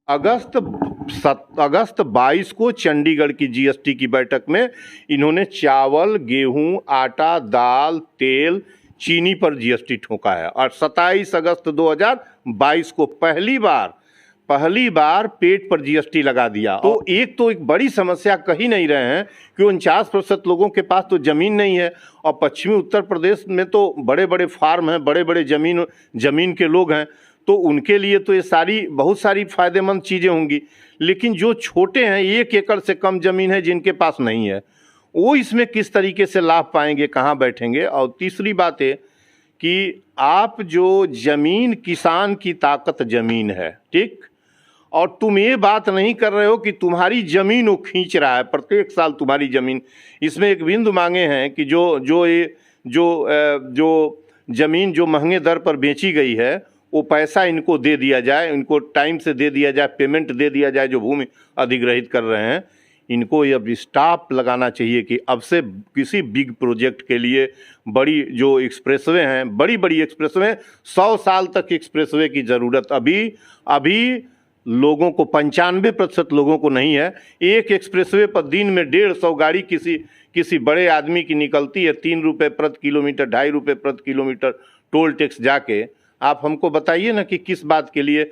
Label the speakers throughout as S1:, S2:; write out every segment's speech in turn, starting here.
S1: अगस्त 22 को चंडीगढ़ की जीएसटी की बैठक में इन्होंने चावल, गेहूं, आटा, दाल, तेल, चीनी पर जीएसटी ठोका है। और 27 अगस्त 2022 को पहली बार पेट पर जीएसटी लगा दिया। तो एक बड़ी समस्या कही नहीं रहे हैं कि 49% लोगों के पास तो जमीन नहीं है, और पश्चिमी उत्तर प्रदेश में तो बड़े बड़े फार्म हैं, बड़े बड़े जमीन के लोग हैं, तो उनके लिए तो ये बहुत सारी फायदेमंद चीज़ें होंगी। लेकिन जो छोटे हैं, 1 एकड़ से कम जमीन है, जिनके पास नहीं है, वो इसमें किस तरीके से लाभ पाएंगे, कहाँ बैठेंगे। और तीसरी बात है कि आप जो जमीन, किसान की ताकत जमीन है, ठीक, और तुम ये बात नहीं कर रहे हो कि तुम्हारी जमीन वो खींच रहा है प्रत्येक साल तुम्हारी जमीन। इसमें एक बिंदु मांगे हैं कि जो जमीन जो महंगे दर पर बेची गई है, वो पैसा इनको दे दिया जाए, इनको टाइम से दे दिया जाए, पेमेंट दे दिया जाए। जो भूमि अधिग्रहित कर रहे हैं, इनको ये अब स्टॉप लगाना चाहिए कि अब से किसी बिग प्रोजेक्ट के लिए बड़ी जो एक्सप्रेसवे हैं, बड़ी बड़ी एक्सप्रेसवे, 100 साल तक एक्सप्रेसवे की ज़रूरत अभी लोगों को, 95% लोगों को नहीं है। एक एक्सप्रेसवे पर दिन में 150 गाड़ी किसी बड़े आदमी की निकलती है, 3 रुपये प्रति किलोमीटर, 2.5 रुपये प्रति किलोमीटर टोल टैक्स जाके। आप हमको बताइए ना कि किस बात के लिए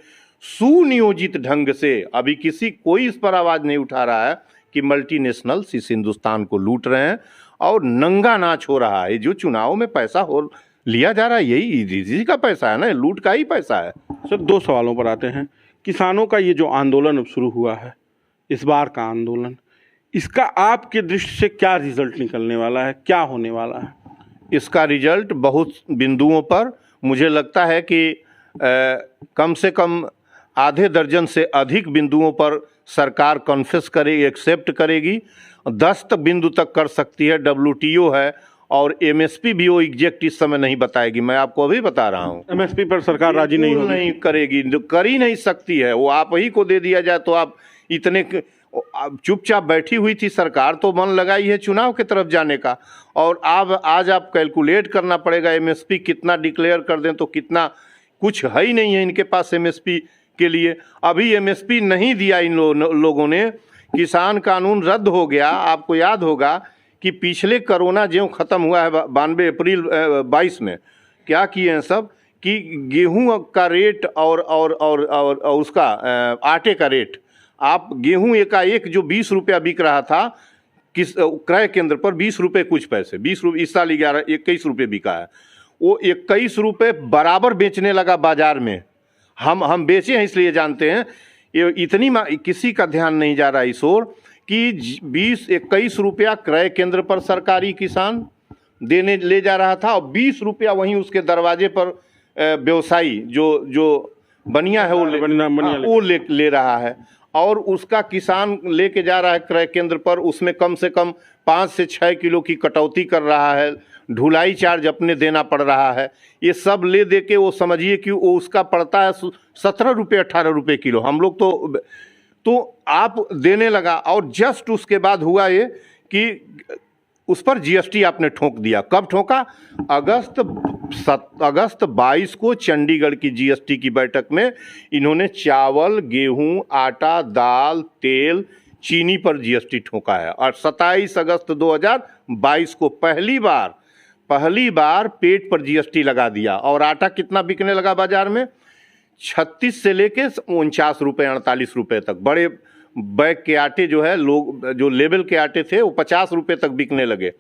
S1: सुनियोजित ढंग से अभी कोई इस पर आवाज़ नहीं उठा रहा है कि मल्टीनेशनल्स इस हिंदुस्तान को लूट रहे हैं और नंगा नाच हो रहा है। जो चुनाव में पैसा हो लिया जा रहा है, यही इसी का पैसा है ना, लूट का ही पैसा है।
S2: सर, 2 सवालों पर आते हैं। किसानों का ये जो आंदोलन अब शुरू हुआ है, इस बार का आंदोलन, इसका आपके दृष्टि से क्या रिजल्ट निकलने वाला है, क्या होने वाला है?
S1: इसका रिजल्ट बहुत बिंदुओं पर मुझे लगता है कि कम से कम आधे दर्जन से अधिक बिंदुओं पर सरकार कन्फेस करेगी, एक्सेप्ट करेगी। 10 बिंदु तक कर सकती है। WTO है और MSP भी वो एग्जैक्ट इस समय नहीं बताएगी। मैं आपको अभी बता रहा हूँ,
S2: MSP पर सरकार राजी नहीं
S1: करेगी, कर ही नहीं सकती है। वो आप ही को दे दिया जाए तो आप इतने चुपचाप बैठी हुई थी सरकार, तो मन लगाई है चुनाव की तरफ जाने का। और आज आप कैलकुलेट करना पड़ेगा MSP कितना डिक्लेयर कर दें तो कितना, कुछ है ही नहीं है इनके पास MSP के लिए। अभी MSP नहीं दिया इन लोगों ने। किसान कानून रद्द हो गया। आपको याद होगा कि पिछले कोरोना जो ख़त्म हुआ है 92 अप्रैल 22 में, क्या किए हैं सब कि गेहूं का रेट और उसका आटे का रेट, आप गेहूं एकाएक जो 20 रुपया बिक रहा था क्रय केंद्र पर, 20 रुपये कुछ पैसे, 20 रुपये, इस साल 21 रुपये बिका है, वो 21 रुपये बराबर बेचने लगा बाजार में। हम बेचे हैं इसलिए जानते हैं। ये इतनी किसी का ध्यान नहीं जा रहा इस ओर कि 21 रुपया क्रय केंद्र पर सरकारी किसान देने ले जा रहा था, और 20 रुपया वहीं उसके दरवाजे पर व्यवसायी जो बनिया है वो ले रहा है। और उसका किसान लेके जा रहा है क्रय केंद्र पर, उसमें कम से कम 5 से 6 किलो की कटौती कर रहा है, ढुलाई चार्ज अपने देना पड़ रहा है। ये सब ले दे के वो समझिए कि वो उसका पड़ता है 17 रुपये 18 रुपये किलो। हम लोग तो आप देने लगा। और जस्ट उसके बाद हुआ ये कि उस पर GST आपने ठोक दिया। कब ठोका? अगस्त 22 को चंडीगढ़ की GST की बैठक में इन्होंने चावल, गेहूं, आटा, दाल, तेल, चीनी पर GST ठोका है। और 27 अगस्त 2022 को पहली बार पेट पर GST लगा दिया। और आटा कितना बिकने लगा बाजार में? 36 से लेके 49 रुपये 48 रुपये तक। बड़े बैग के आटे जो है, लोग जो लेवल के आटे थे वो 50 रुपये तक बिकने लगे।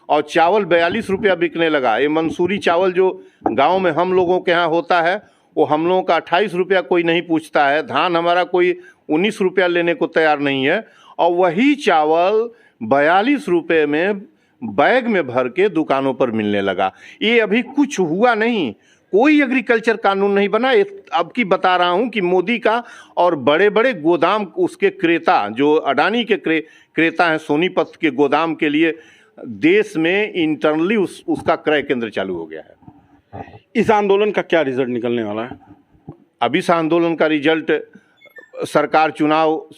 S1: और चावल 42 रुपया बिकने लगा। ये मंसूरी चावल जो गांव में हम लोगों के यहाँ होता है, वो हम लोगों का 28 रुपया कोई नहीं पूछता है। धान हमारा कोई 19 रुपया लेने को तैयार नहीं है। और वही चावल 42 रुपये में बैग में भर के दुकानों पर मिलने लगा। ये अभी कुछ हुआ नहीं, कोई एग्रीकल्चर कानून नहीं बना। अब की बता रहा हूँ कि मोदी का और बड़े बड़े गोदाम, उसके क्रेता जो अडानी के क्रेता हैं, सोनीपत के गोदाम के लिए देश में इंटरनली उसका क्रय केंद्र चालू हो गया है।
S2: इस आंदोलन का क्या रिजल्ट निकलने वाला है?
S1: अब इस आंदोलन का रिजल्ट, सरकार चुनाव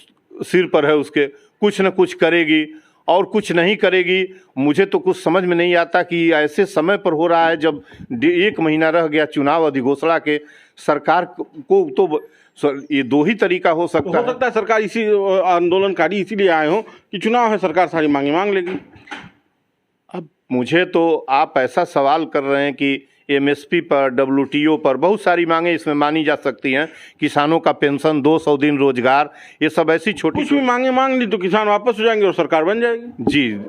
S1: सिर पर है उसके, कुछ न कुछ करेगी और कुछ नहीं करेगी। मुझे तो कुछ समझ में नहीं आता कि ऐसे समय पर हो रहा है जब 1 महीना रह गया चुनाव अधिघोषणा के। सरकार को तो सर ये दो ही तरीका हो सकता
S2: हो सकता है सरकार इसी आंदोलनकारी इसीलिए आए हो कि चुनाव है, सरकार सारी मांगे मांग लेगी।
S1: अब मुझे तो आप ऐसा सवाल कर रहे हैं कि एमएसपी पर, डब्ल्यूटीओ पर बहुत सारी मांगे इसमें मानी जा सकती हैं, किसानों का पेंशन, 200 दिन रोजगार, ये सब ऐसी छोटी
S2: कुछ भी मांगे मांग ली तो किसान वापस हो जाएंगे और सरकार बन जाएगी।
S1: जी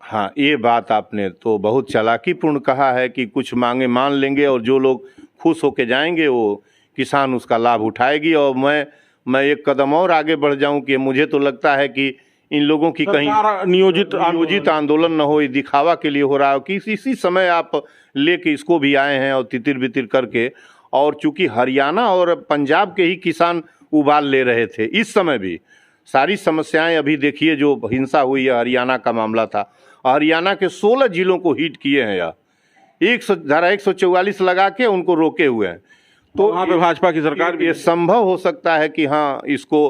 S1: हाँ, ये बात आपने तो बहुत चालाकीपूर्ण कहा है कि कुछ मांगे मान लेंगे और जो लोग खुश होके जाएंगे वो किसान उसका लाभ उठाएगी। और मैं एक कदम और आगे बढ़ जाऊं कि मुझे तो लगता है कि इन लोगों की कहीं नियोजित आंदोलन न हो, ये दिखावा के लिए हो रहा हो कि इसी समय आप लेके इसको भी आए हैं और तितिर बितिर करके। और चूंकि हरियाणा और पंजाब के ही किसान उबाल ले रहे थे इस समय भी, सारी समस्याएं अभी देखिए जो हिंसा हुई है, हरियाणा का मामला था, हरियाणा के 16 जिलों को हिट किए हैं या धारा 144 लगा के उनको रोके हुए हैं। तो
S2: वहाँ पे भाजपा की सरकार भी
S1: ये संभव हो सकता है कि हाँ इसको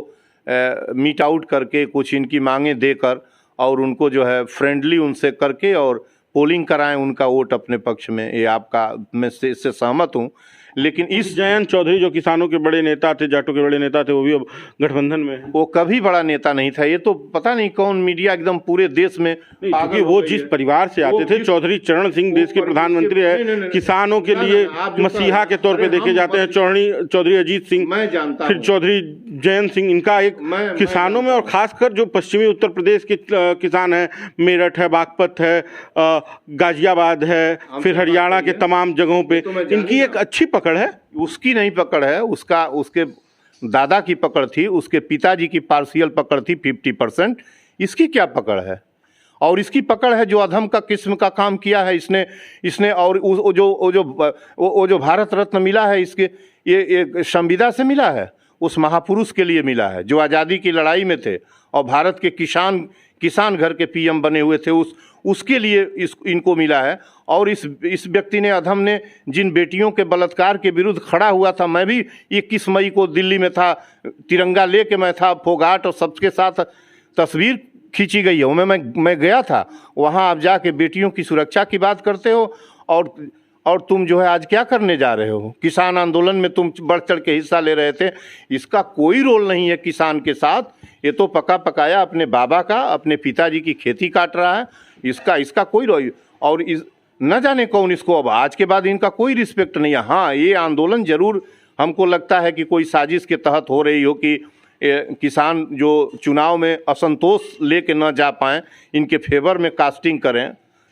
S1: मीट आउट करके कुछ इनकी मांगे देकर और उनको जो है फ्रेंडली उनसे करके और पोलिंग कराएं उनका वोट अपने पक्ष में। ये आपका मैं इससे सहमत हूँ। लेकिन इस
S2: जयंत चौधरी जो किसानों के बड़े नेता थे, जाटों के बड़े नेता थे, वो भी अब गठबंधन में है।
S1: वो कभी बड़ा नेता नहीं था। ये तो पता नहीं कौन मीडिया एकदम पूरे देश में,
S2: क्योंकि वो जिस परिवार से आते थे, चौधरी चरण सिंह देश के प्रधानमंत्री है, किसानों के लिए मसीहा के तौर पे देखे जाते हैं। चौधरी अजीत सिंह,
S1: मैं जानता
S2: फिर चौधरी जयंत सिंह, इनका एक किसानों में और खासकर जो पश्चिमी उत्तर प्रदेश के किसान हैं, मेरठ है, बागपत है, गाजियाबाद है, फिर हरियाणा के तमाम जगहों पे इनकी एक अच्छी पकड़ है।
S1: उसकी नहीं पकड़ है, उसके दादा की पकड़ थी, उसके पिताजी की पार्शियल पकड़ थी 50%। इसकी क्या पकड़ है? और इसकी पकड़ है जो अधम का किस्म का काम किया है इसने। और वो जो भारत रत्न मिला है इसके, ये संविदा से मिला है, उस महापुरुष के लिए मिला है जो आज़ादी की लड़ाई में थे और भारत के किसान घर के पीएम बने हुए थे, उसके लिए इनको मिला है। और इस व्यक्ति ने, अधम ने, जिन बेटियों के बलात्कार के विरुद्ध खड़ा हुआ था, मैं भी 21 मई को दिल्ली में था, तिरंगा लेके मैं था, फोगाट और सबके साथ तस्वीर खींची गई है, मैं गया था वहाँ। आप जाके बेटियों की सुरक्षा की बात करते हो और तुम जो है आज क्या करने जा रहे हो? किसान आंदोलन में तुम बढ़ चढ़ के हिस्सा ले रहे थे, इसका कोई रोल नहीं है किसान के साथ। ये तो पका पकाया अपने बाबा का, अपने पिताजी की खेती काट रहा है, इसका कोई रोल। और न जाने कौन इसको, अब आज के बाद इनका कोई रिस्पेक्ट नहीं है। हाँ, ये आंदोलन जरूर हमको लगता है कि कोई साजिश के तहत हो रही हो कि किसान जो चुनाव में असंतोष लेके न जा पाएँ, इनके फेवर में कास्टिंग करें।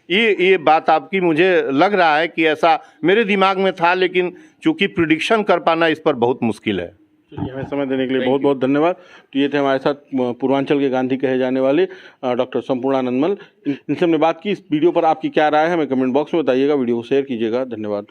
S1: ये बात आपकी मुझे लग रहा है कि ऐसा मेरे दिमाग में था, लेकिन चूंकि प्रिडिक्शन कर पाना इस पर बहुत मुश्किल है।
S2: चलिए, हमें समय देने के लिए बहुत बहुत धन्यवाद। तो ये थे हमारे साथ पूर्वांचल के गांधी कहे जाने वाले डॉक्टर संपूर्णानंद मल। इनसे हमने बात की। इस वीडियो पर आपकी क्या राय है हमें कमेंट बॉक्स में बताइएगा, वीडियो को शेयर कीजिएगा। धन्यवाद।